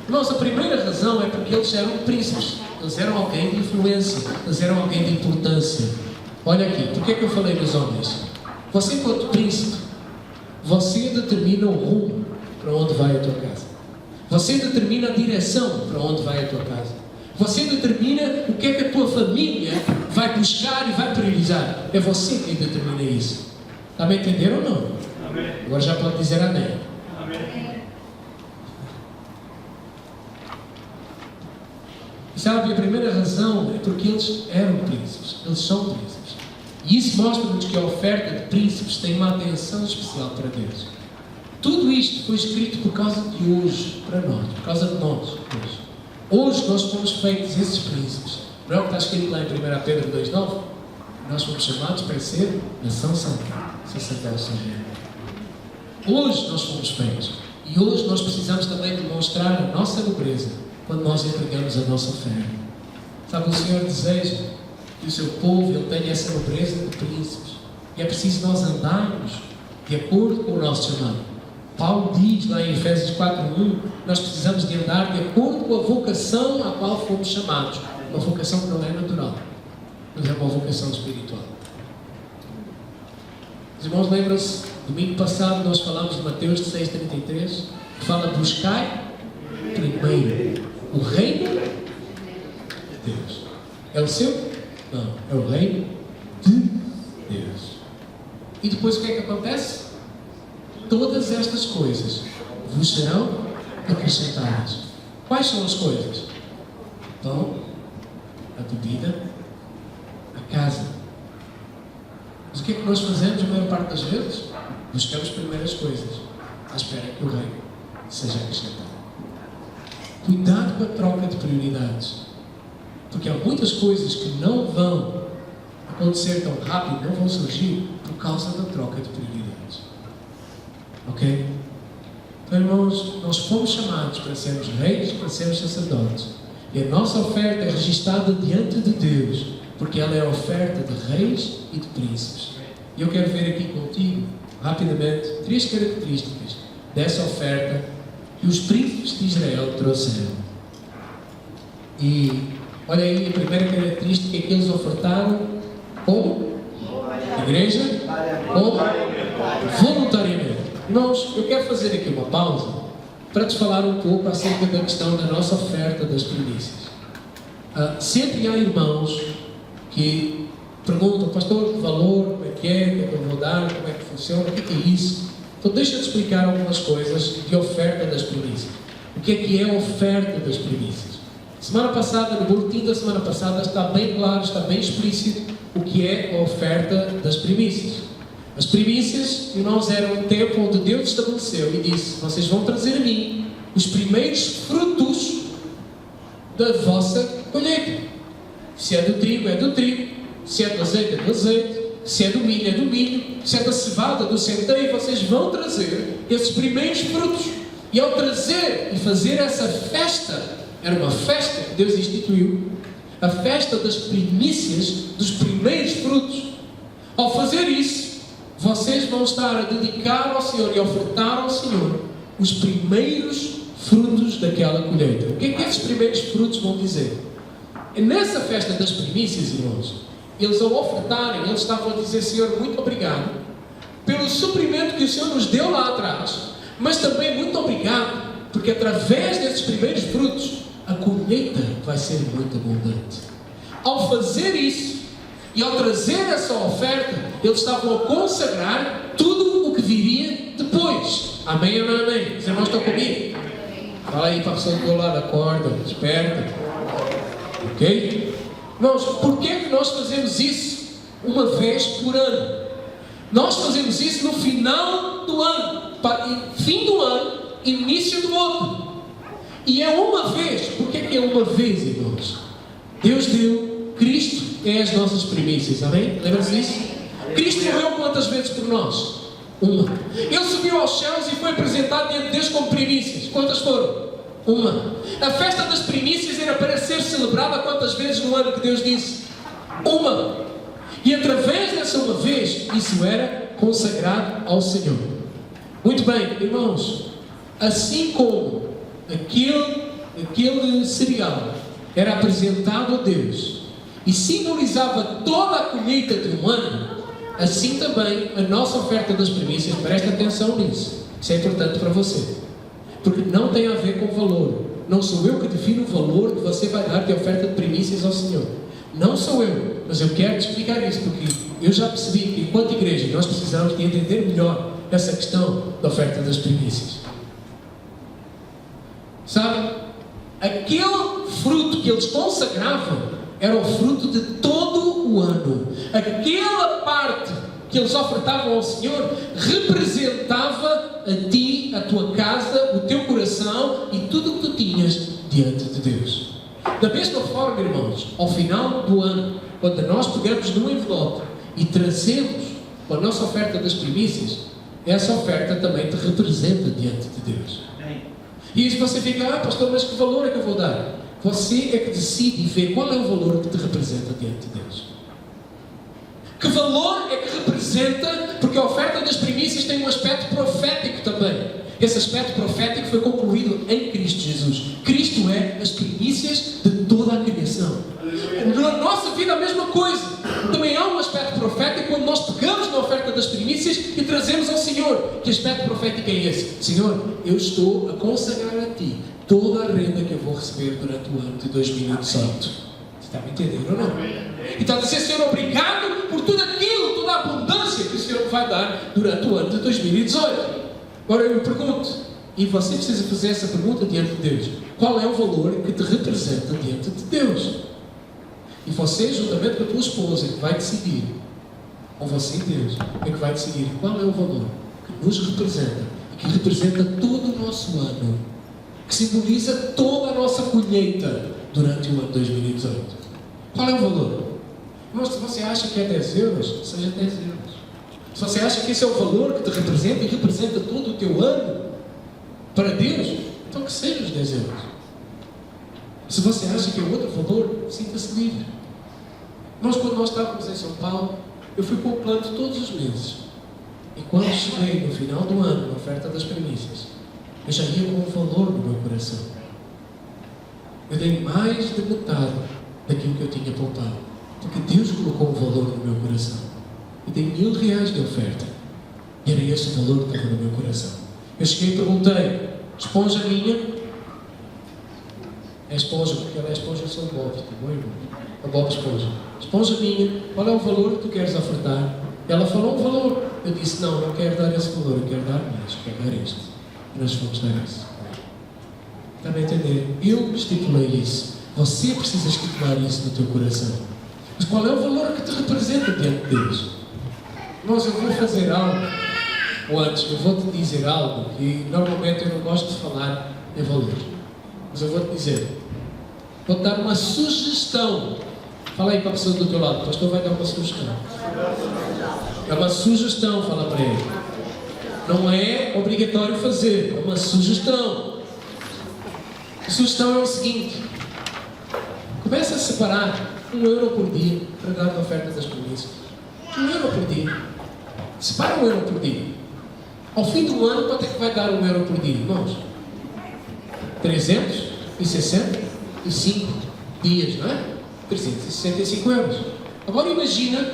Irmãos, a primeira razão é porque eles eram príncipes, eles eram alguém de influência, eles eram alguém de importância. Olha aqui, por que eu falei dos homens? Você, enquanto príncipe, você determina o rumo para onde vai a tua casa. Você determina a direção para onde vai a tua casa. Você determina o que é que a tua família vai buscar e vai priorizar. É você quem determina isso. Está me entendendo ou não? Amém. Agora já pode dizer amém. Amém. Sabe, a primeira razão é porque eles eram príncipes. Eles são príncipes. E isso mostra-nos que a oferta de príncipes tem uma atenção especial para Deus. Tudo isto foi escrito por causa de hoje, para nós, por causa de nós, hoje. Hoje nós fomos feitos esses príncipes. Não é o que está escrito lá em 1 Pedro 2,9? Nós fomos chamados para ser nação santa, sacerdócio real. Hoje nós fomos feitos. E hoje nós precisamos também demonstrar a nossa nobreza quando nós entregamos a nossa oferta. Sabe, o Senhor deseja que o seu povo ele tenha essa nobreza de príncipes. E é preciso nós andarmos de acordo com o nosso chamado. Paulo diz lá em Efésios 4:1, nós precisamos de andar de acordo com a vocação a qual fomos chamados. Uma vocação que não é natural, mas é uma vocação espiritual. Os irmãos lembram-se, domingo passado nós falamos de Mateus 6,33, que fala: buscai primeiro o reino de Deus. É o seu? Não, é o reino de Deus. E depois o que é que acontece? Todas estas coisas vos serão acrescentadas. Quais são as coisas? O pão, a bebida, a casa. Mas o que é que nós fazemos a maior parte das vezes? Buscamos primeiro as coisas, à espera que o reino seja acrescentado. Cuidado com a troca de prioridades. Porque há muitas coisas que não vão acontecer tão rápido, não vão surgir por causa da troca de prioridades. Ok? Então, irmãos, nós fomos chamados para sermos reis, para sermos sacerdotes. E a nossa oferta é registrada diante de Deus, porque ela é a oferta de reis e de príncipes. E eu quero ver aqui contigo, rapidamente, 3 características dessa oferta que os príncipes de Israel trouxeram. E olha aí, a primeira característica é que eles ofertaram como? Igreja? Como? Voluntariamente. Irmãos, eu quero fazer aqui uma pausa para te falar um pouco acerca da questão da nossa oferta das primícias. Sempre há irmãos que perguntam: pastor, que valor, como é que eu vou dar, como é que funciona, o que é isso? Então deixa-te explicar algumas coisas de oferta das primícias. O que é a oferta das primícias? Semana passada, no boletim da semana passada, está bem claro, está bem explícito o que é a oferta das primícias. As primícias, irmãos, eram um tempo onde Deus estabeleceu e disse: vocês vão trazer a mim os primeiros frutos da vossa colheita. Se é do trigo, é do trigo. Se é do azeite, se é do milho, é do milho, se é da cevada, do centeio, vocês vão trazer esses primeiros frutos. E ao trazer e fazer essa festa, era uma festa que Deus instituiu, a festa das primícias, dos primeiros frutos. Ao fazer isso, vocês vão estar a dedicar ao Senhor e a ofertar ao Senhor os primeiros frutos daquela colheita. O que é que esses primeiros frutos vão dizer? E nessa festa das primícias, irmãos, eles ao ofertarem, eles estavam a dizer: Senhor, muito obrigado pelo suprimento que o Senhor nos deu lá atrás, mas também muito obrigado, porque através desses primeiros frutos, a colheita vai ser muito abundante. Ao fazer isso, e ao trazer essa oferta, eles estavam a consagrar tudo o que viria depois. Amém ou não amém? Os irmãos estão comigo? Fala aí para a pessoa do teu lado, acorda, desperta. Ok? Irmãos, porquê que nós fazemos isso uma vez por ano? Nós fazemos isso no final do ano, fim do ano, início do outro. E é uma vez. Porquê que é uma vez, irmãos? Deus deu, Cristo é as nossas primícias, amém? Lembra-se disso? Cristo morreu quantas vezes por nós? Uma. Ele subiu aos céus e foi apresentado diante de Deus como primícias. Quantas foram? Uma. A festa das primícias era para ser celebrada quantas vezes no ano que Deus disse? Uma. E através dessa uma vez, isso era consagrado ao Senhor. Muito bem, irmãos, assim como aquele cereal era apresentado a Deus e simbolizava toda a colheita de um ano, assim também a nossa oferta das primícias, presta atenção nisso, isso é importante para você, porque não tem a ver com valor. Não sou eu que defino o valor que você vai dar de oferta de primícias ao Senhor, não sou eu, mas eu quero te explicar isso, porque eu já percebi que enquanto igreja nós precisamos de entender melhor essa questão da oferta das primícias. Sabe, aquele fruto que eles consagravam era o fruto de todo o ano. Aquela parte que eles ofertavam ao Senhor representava a ti, a tua casa, o teu coração e tudo o que tu tinhas diante de Deus. Da mesma forma, irmãos, ao final do ano, quando nós pegamos num envelope e trazemos a nossa oferta das primícias, essa oferta também te representa diante de Deus. E isso você fica: pastor, mas que valor é que eu vou dar? Você é que decide e vê qual é o valor que te representa diante de Deus. Que valor é que representa? Porque a oferta das primícias tem um aspecto profético também. Esse aspecto profético foi concluído em Cristo Jesus. Cristo é as primícias de toda a criação. Na nossa vida a mesma coisa. Também há um aspecto profético quando nós pegamos na oferta das primícias e trazemos ao Senhor. Que aspecto profético é esse? Senhor, eu estou a consagrar a Ti toda a renda que eu vou receber durante o ano de 2018. Está a me entender ou não? E está a dizer: Senhor, obrigado por tudo aquilo, toda a abundância que o Senhor vai dar durante o ano de 2018. Agora eu me pergunto, e você precisa fazer essa pergunta diante de Deus: qual é o valor que te representa diante de Deus? E você, juntamente com a tua esposa, é que vai decidir, ou você e Deus, é que vai decidir qual é o valor que nos representa e que representa todo o nosso ano, que simboliza toda a nossa colheita durante o ano 2018. Qual é o valor? Mas se você acha que é 10 euros, seja 10 euros. Se você acha que esse é o valor que te representa e representa todo o teu ano para Deus, então que seja os 10 euros. Se você acha que é outro valor, sinta-se livre. Quando nós estávamos em São Paulo, eu fui poupando todos os meses. E quando cheguei no final do ano, na oferta das primícias, eu já ia com um valor no meu coração. Eu dei mais de metade daquilo que eu tinha poupado, porque Deus colocou um valor no meu coração. E dei R$1000 de oferta. E era esse o valor que estava no meu coração. Eu cheguei e perguntei: esponja minha? É esponja, porque ela é esponja, eu sou o Bob, tá bom, irmão? A Bob esponja. Esponja minha, qual é o valor que tu queres ofertar? Ela falou um valor. Eu disse: não quero dar esse valor, eu quero dar mais, quero dar este. E nós vamos dar esse. Está a entender? Eu estipulei isso. Você precisa estipular isso no teu coração. Mas qual é o valor que te representa diante de Deus? Nós, eu vou fazer algo, ou antes, eu vou-te dizer algo que normalmente eu não gosto de falar em valores. Mas eu vou-te dizer, vou-te dar uma sugestão Fala aí para a pessoa do teu lado, o pastor vai dar uma sugestão. É uma sugestão, fala para ele. Não é obrigatório fazer, é uma sugestão. A sugestão é o seguinte: começa a separar €1 por dia para dar a oferta das primícias. €1 por dia. Separa €1 por dia. Ao fim do ano, quanto é que vai dar €1 por dia, irmãos? 365 dias, não é? 365 euros. Agora imagina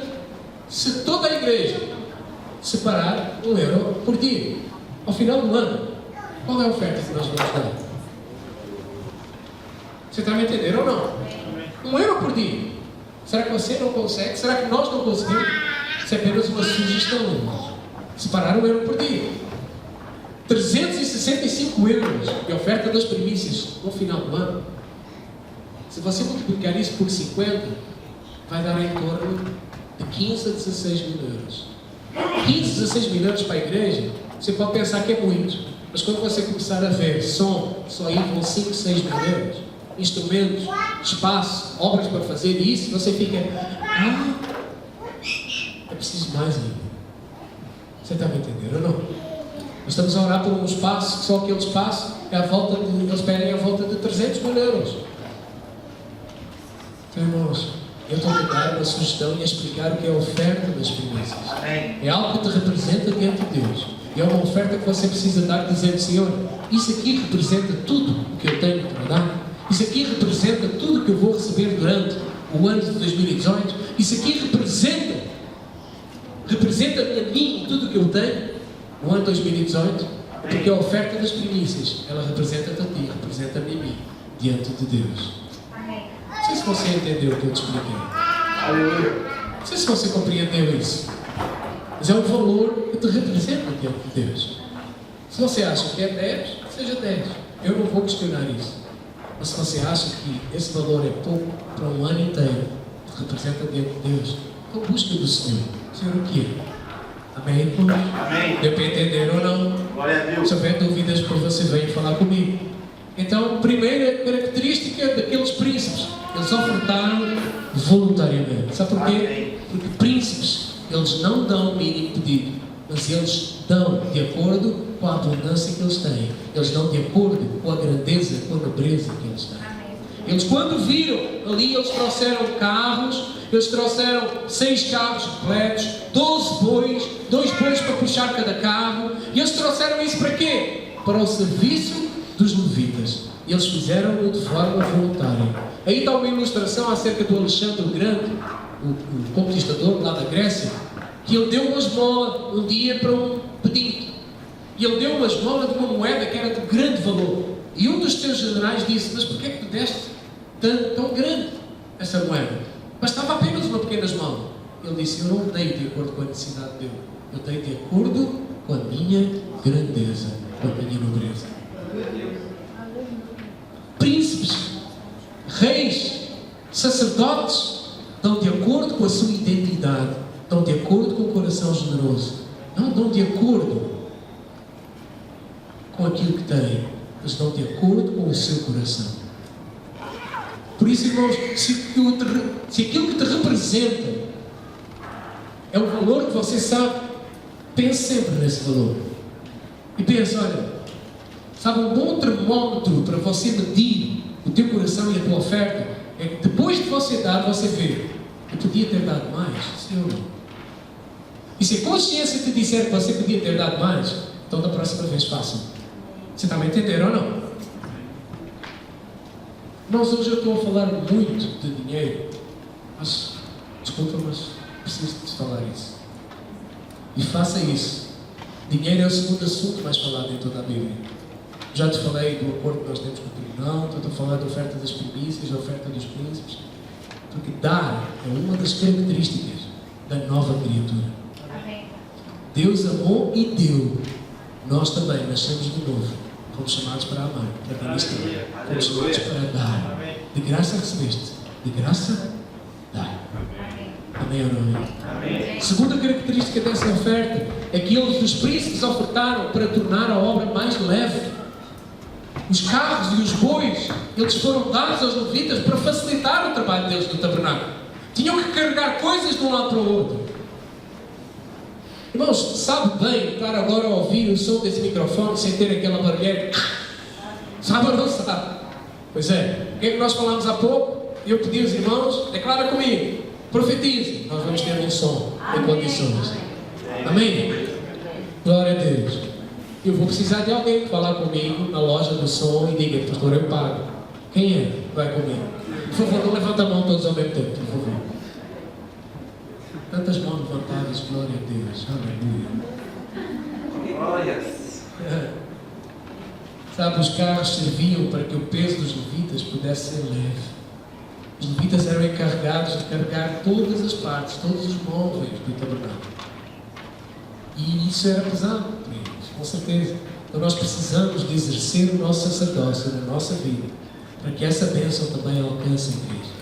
se toda a igreja separar €1 por dia. Ao final do ano, qual é a oferta que nós vamos dar? Você está me entendendo ou não? €1 por dia. Será que você não consegue? Será que nós não conseguimos? Isso é apenas uma sugestão, irmãos. Separar €1 por dia. 365 euros de oferta das primícias no final do ano. Se você multiplicar isso por 50, vai dar em torno de 15 a 16 mil euros. 15 a 16 mil euros para a igreja, você pode pensar que é muito. Mas quando você começar a ver só aí vão 5, 6 mil euros. Instrumentos, espaço, obras para fazer isso, você fica, é preciso mais ainda. Você está me entendendo ou não? Nós estamos a orar por um espaço, que só aquele espaço é a volta de, eles pedem a volta de 300 mil euros. Então, irmãos, eu estou a dar uma sugestão e a explicar o que é a oferta das primícias. É algo que te representa diante de Deus. E é uma oferta que você precisa dar dizendo: Senhor, isso aqui representa tudo o que eu tenho para dar. Isso aqui representa tudo o que eu vou receber durante o ano de 2018. Isso aqui representa-me a mim tudo o que eu tenho no ano de 2018. Porque a oferta das primícias, ela representa-te a ti, representa-me a mim diante de Deus. Não sei se você entendeu o que eu te expliquei. Não sei se você compreendeu isso. Mas é um valor que te representa diante de Deus. Se você acha que é 10, seja 10. Eu não vou questionar isso. Mas se você acha que esse valor é pouco para um ano inteiro, que representa diante de Deus, então busque do Senhor. Senhor, o que é? Amém, irmãos? Amém. Deu para entender ou não? Glória a Deus. Se houver dúvidas, por você venha falar comigo. Então, primeira característica daqueles príncipes: eles ofertaram voluntariamente. Sabe porquê? Amém. Porque príncipes, eles não dão o mínimo pedido, mas eles dão de acordo com a abundância que eles têm. Eles dão de acordo com a grandeza, com a nobreza que eles têm. Eles, quando viram ali, eles trouxeram carros, eles trouxeram 6 carros repletos, 12 bois, 2 bois para puxar cada carro, e eles trouxeram isso para quê? Para o serviço dos levitas. E eles fizeram-o de forma voluntária. Aí está uma ilustração acerca do Alexandre o Grande, o conquistador lá da Grécia, que ele deu uma esmola um dia para um pedinte. E ele deu uma esmola de uma moeda que era de grande valor. E um dos seus generais disse: mas porquê é que tu deste tão grande essa moeda? Bastava apenas uma pequena esmola. Ele disse: eu não dei de acordo com a necessidade dele. Eu dei de acordo com a minha grandeza, com a minha nobreza. Príncipes, reis, sacerdotes dão de acordo com a sua identidade, dão de acordo com o coração generoso, não dão de acordo com aquilo que têm, mas dão de acordo com o seu coração. Por isso, irmãos, se aquilo que te representa é o valor que você sabe, pense sempre nesse valor. E pense: olha, sabe, um bom termómetro para você medir o teu coração e a tua oferta é que depois de você dar, você vê: eu podia ter dado mais, sim ou não? E se a consciência te disser que você podia ter dado mais, então da próxima vez faça. Você está me entendendo ou não? Nós hoje eu estou a falar muito de dinheiro, mas, desculpa, mas preciso de falar isso. E faça isso. Dinheiro é o segundo assunto mais falado em toda a Bíblia. Já te falei do acordo que nós temos com o tribunal, estou a falar da oferta das primícias, da oferta dos príncipes. Porque dar é uma das características da nova criatura. Deus amou e deu. Nós também nascemos de novo. Fomos chamados para amar, para ministrar. Fomos chamados para dar. De graça recebeste, de graça dá. Amém ou não é? Segunda característica dessa oferta é que eles, os príncipes, ofertaram para tornar a obra mais leve. Os carros e os bois, eles foram dados aos levitas para facilitar o trabalho deles no tabernáculo. Tinham que carregar coisas de um lado para o outro. Irmãos, sabe bem estar agora a ouvir o som desse microfone sem ter aquela barulheira? Sabe ou não sabe? Pois é. O que é que nós falámos há pouco? Eu pedi aos irmãos, declara comigo, profetize. Nós vamos ter um som em condições. Amém? Glória a Deus. Eu vou precisar de alguém que falar comigo na loja do som e diga, pastor, eu pago. Quem é? Vai comigo. Por favor, não levanta a mão todos ao mesmo tempo, por favor. Tantas mãos levantadas, glória a Deus. Aleluia. Glórias. Sabe, os carros serviam para que o peso dos levitas pudesse ser leve. Os levitas eram encarregados de carregar todas as partes, todos os móveis do tabernáculo. E isso era pesado para eles, com certeza. Então nós precisamos de exercer o nosso sacerdócio na nossa vida, para que essa bênção também alcance a igreja.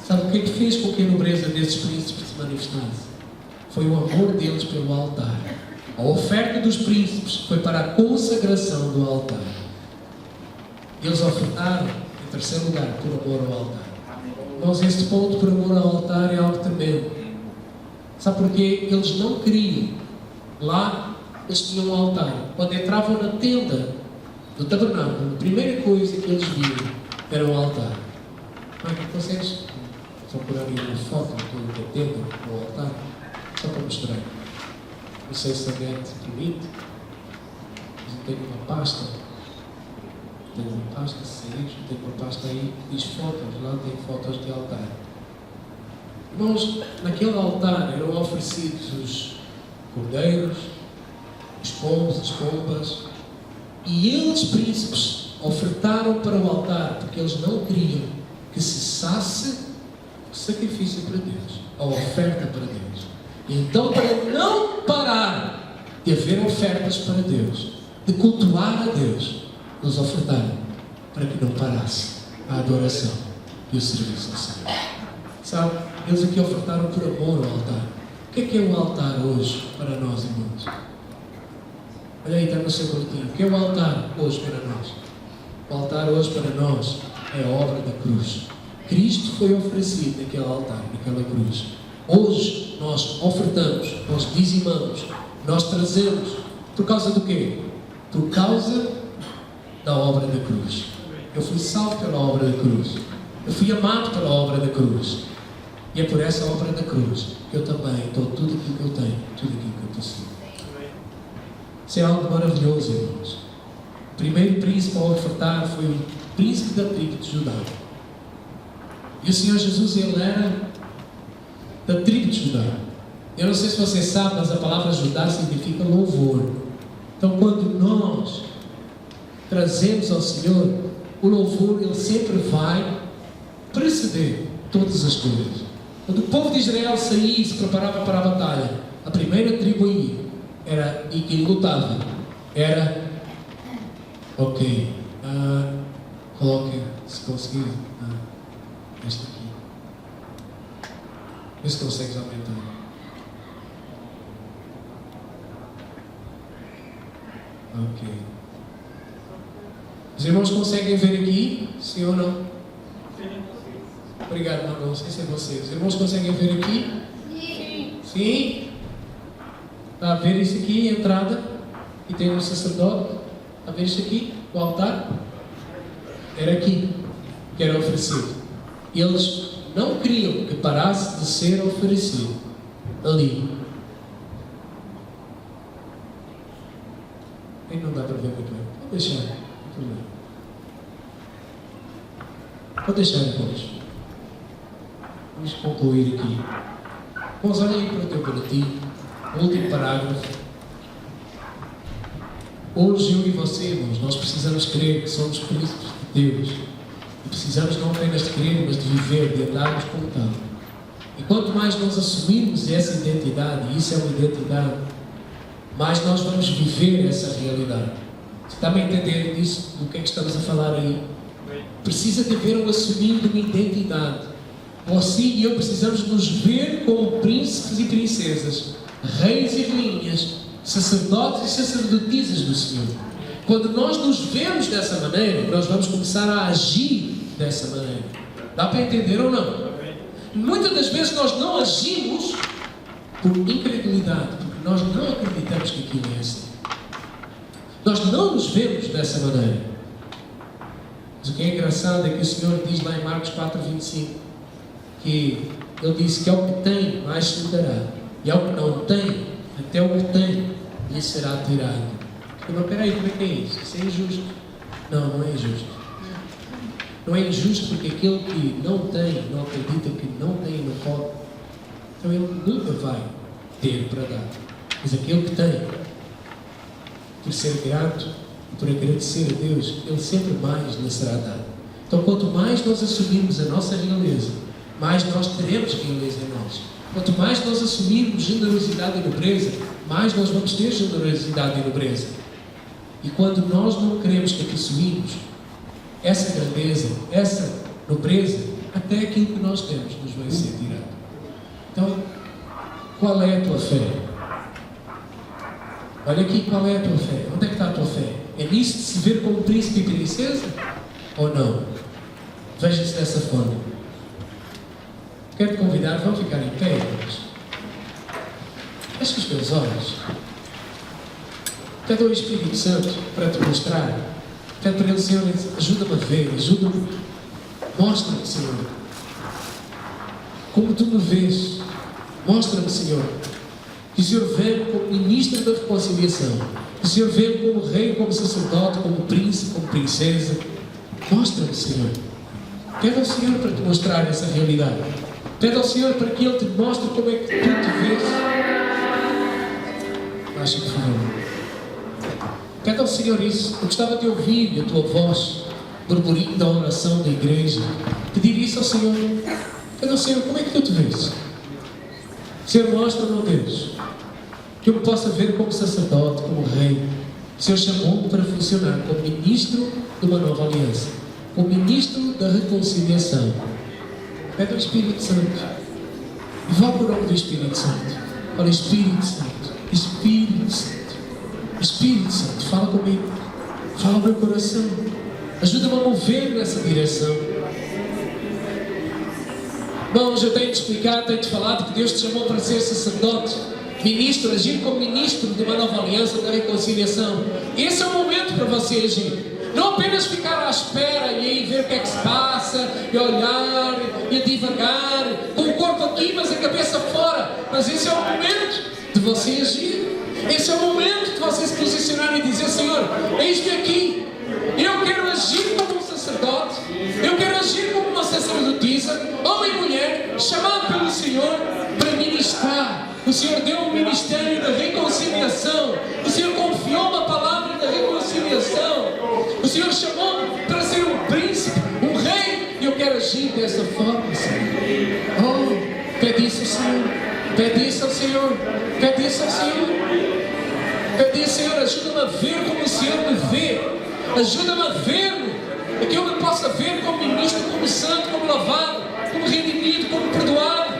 Sabe o que é que fez com que a nobreza desses príncipes se manifestasse? Foi o amor deles pelo altar. A oferta dos príncipes foi para a consagração do altar. Eles ofertaram, em terceiro lugar, por amor ao altar. Nós, este ponto por amor ao altar é algo tremendo. Sabe porquê? Eles não queriam. Lá, eles tinham um altar. Quando entravam na tenda do tabernáculo, a primeira coisa que eles viram era o altar. Consegues procurar aí uma foto da tenda, do altar? Só para mostrar. Não sei se a net permite. Mas eu tenho uma pasta. Tenho uma pasta, tenho uma pasta aí que diz fotos. Lá tem fotos de altar. Irmãos, naquele altar eram oferecidos os cordeiros, os pombos, as pombas. E eles, príncipes, ofertaram para o altar, porque eles não queriam que cessasse o sacrifício para Deus, a oferta para Deus. Então, para não parar de haver ofertas para Deus, de cultuar a Deus, eles ofertaram para que não parasse a adoração e o serviço ao Senhor. Sabe, eles aqui ofertaram por amor ao altar. O que é o altar hoje para nós, irmãos? Olha aí, está no seu boletim. O que é o altar hoje para nós? O altar hoje para nós é a obra da cruz. Cristo foi oferecido naquele altar, naquela cruz. Hoje nós ofertamos, nós dizimamos, nós trazemos. Por causa do quê? Por causa da obra da cruz. Eu fui salvo pela obra da cruz. Eu fui amado pela obra da cruz. E é por essa obra da cruz que eu também dou tudo aquilo que eu tenho, tudo aquilo que eu possuo. Isso é algo maravilhoso, irmãos. O primeiro príncipe a ofertar foi o príncipe da tribo de Judá. E o Senhor Jesus, ele era da tribo de Judá. Eu não sei se você sabe, mas a palavra Judá significa louvor. Então, quando nós trazemos ao Senhor, o louvor, ele sempre vai preceder todas as coisas. Quando o povo de Israel saía e se preparava para a batalha, a primeira tribo a ir era, e que lutava, era, ok, coloque, se conseguir, este aqui. Vê se consegues aumentar. Ok. Os irmãos conseguem ver aqui? Sim ou não? Obrigado, irmão. Não sei se é vocês. Os irmãos conseguem ver aqui? Sim. Sim? Está a ver isso aqui, a entrada? E tem um sacerdote. Está a ver isso aqui? O altar? Era aqui que era oferecido. E eles não queriam que parasse de ser oferecido. Ali. Aí não dá para ver muito bem. Vou deixar. Vou deixar depois. Vamos concluir aqui. Vamos olhar aí para o teu boletim. O último parágrafo. Hoje eu e você, irmãos, nós precisamos crer que somos príncipes de Deus. E precisamos não apenas de crer, mas de viver, de andarmos como tal. E quanto mais nós assumirmos essa identidade, e isso é uma identidade, mais nós vamos viver essa realidade. Você está a entender disso, do que é que estamos a falar aí? Precisa de haver um assumir de uma identidade. Você e eu precisamos nos ver como príncipes e princesas, reis e rainhas, sacerdotes e sacerdotisas do Senhor. Quando nós nos vemos dessa maneira, nós vamos começar a agir dessa maneira. Dá para entender ou não? Muitas das vezes nós não agimos por incredulidade, porque nós não acreditamos que aquilo é assim. Nós não nos vemos dessa maneira. Mas o que é engraçado é que o Senhor diz lá em Marcos 4:25 que Ele disse que ao que tem mais se lhe dará, e ao que não tem, até o que tem lhe será tirado. Mas peraí, como é que é isso? Isso é injusto. Não, não é injusto. Não é injusto porque aquele que não tem, não acredita que não tem e não pode, então ele nunca vai ter para dar. Mas aquele que tem, por ser grato, por agradecer a Deus, ele sempre mais lhe será dado. Então quanto mais nós assumirmos a nossa realeza, mais nós teremos realeza em nós. Quanto mais nós assumirmos generosidade e nobreza, mais nós vamos ter generosidade e nobreza. E quando nós não queremos que possuímos essa grandeza, essa nobreza, até aquilo que nós temos nos vai ser tirado. Então, qual é a tua fé? Olha aqui, qual é a tua fé? Onde é que está a tua fé? É nisso de se ver como príncipe e princesa? Ou não? Veja-se dessa forma. Quero te convidar, vamos ficar em pé, irmãos. Feche os teus olhos. Pede ao Espírito Santo para te mostrar. Pede para Ele, Senhor, ajuda-me a ver, ajuda-me. Mostra-me, Senhor, como Tu me vês. Mostra-me, Senhor, que o Senhor vê-me como ministro da reconciliação. Que o Senhor vê-me como rei, como sacerdote, como príncipe, como princesa. Mostra-me, Senhor. Pede ao Senhor para te mostrar essa realidade. Pede ao Senhor para que Ele te mostre como é que Tu te vês. Baixa, por favor. Pede ao Senhor isso. Eu gostava de ouvir a tua voz, burburinho da oração da igreja. Pedir isso ao Senhor. Pede ao Senhor, como é que Tu te vês? Senhor, mostra-me, Deus, que eu me possa ver como sacerdote, como rei. O Senhor chamou-me para funcionar como ministro de uma nova aliança, como ministro da reconciliação. Pede ao Espírito Santo. Invoca o nome do Espírito Santo. Olha, Espírito Santo, Espírito Santo, Espírito Santo, fala comigo, fala ao meu coração, ajuda-me a mover nessa direção. Irmãos, eu tenho de explicar, tenho de falar de que Deus te chamou para ser sacerdote, ministro, agir como ministro de uma nova aliança da reconciliação. Esse é o momento para você agir. Não apenas ficar à espera e aí ver o que é que se passa, e olhar, e a divagar, com o corpo aqui, mas a cabeça fora. Mas esse é o momento de você agir. Esse é o momento de você se posicionar e dizer: Senhor, eis-me aqui. Eu quero agir como um sacerdote. Eu quero agir como uma sacerdotisa, homem e mulher, chamado pelo Senhor para ministrar. O Senhor deu um ministério da reconciliação. O Senhor confiou uma palavra da reconciliação. O Senhor chamou-me para ser um príncipe, um rei. E eu quero agir dessa forma, Senhor. Oh, pede isso ao Senhor. Pede isso ao Senhor. Pede isso ao Senhor. Pede isso, Senhor, ajuda-me a ver como o Senhor me vê. Ajuda-me a ver-me. Que eu me possa ver como ministro, como santo, como lavado, como redimido, como perdoado,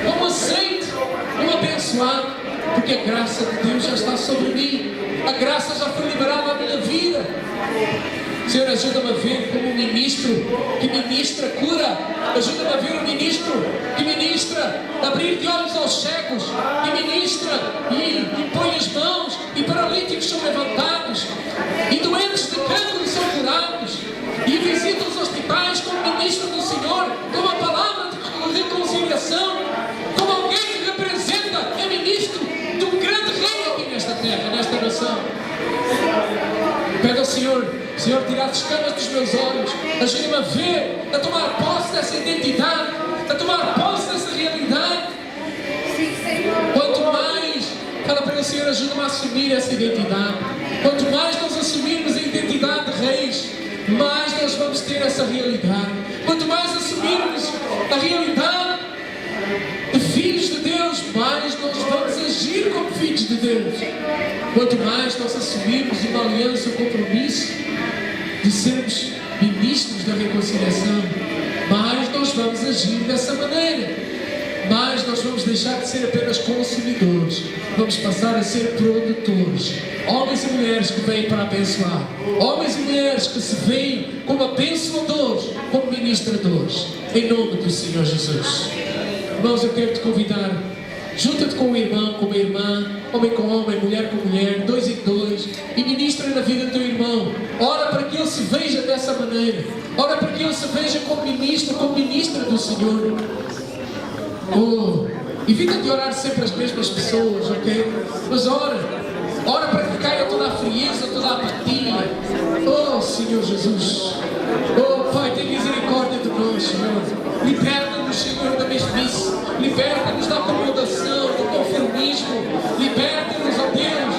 como aceito, como abençoado, porque a graça de Deus já está sobre mim. A graça já foi liberada na minha vida. Senhor, ajuda-me a ver como um ministro que ministra cura. Ajuda-me a ver um ministro que ministra abrir de olhos aos cegos, que ministra e põe as mãos, e paralíticos são levantados, e doentes de cancro são curados, e visita os hospitais como ministro do Senhor, com uma palavra de reconciliação, como alguém que representa, é ministro de um grande rei aqui nesta terra, nesta nação. Pede ao Senhor, Senhor, tirar as escamas dos meus olhos, ajuda-me a ver, a tomar posse dessa identidade, a tomar posse dessa realidade. Quanto mais, fala para o Senhor, ajuda-me a assumir essa identidade. Quanto mais nós assumirmos a identidade de reis, mais nós vamos ter essa realidade. Quanto mais assumirmos a realidade de filhos de Deus, mais nós vamos agir como filhos de Deus. Quanto mais nós assumirmos uma aliança, um compromisso de sermos ministros da reconciliação, mais nós vamos agir dessa maneira. Mas nós vamos deixar de ser apenas consumidores. Vamos passar a ser produtores. Homens e mulheres que vêm para abençoar. Homens e mulheres que se veem como abençoadores, como ministradores. Em nome do Senhor Jesus. Irmãos, eu quero te convidar. Junta-te com um irmão, com uma irmã, homem com homem, mulher com mulher, dois em dois, e ministra na vida do teu irmão. Ora para que ele se veja dessa maneira. Ora para que ele se veja como ministra do Senhor. Evita de orar sempre as mesmas pessoas, ok? Mas ora para que caia toda a frieza, toda a apatia. Oh, Senhor Jesus. Oh, Pai, tem misericórdia de nós, Senhor. Liberta-nos, Senhor, da mesmice. Liberta-nos da acomodação, do conformismo. Liberta-nos, ó Deus,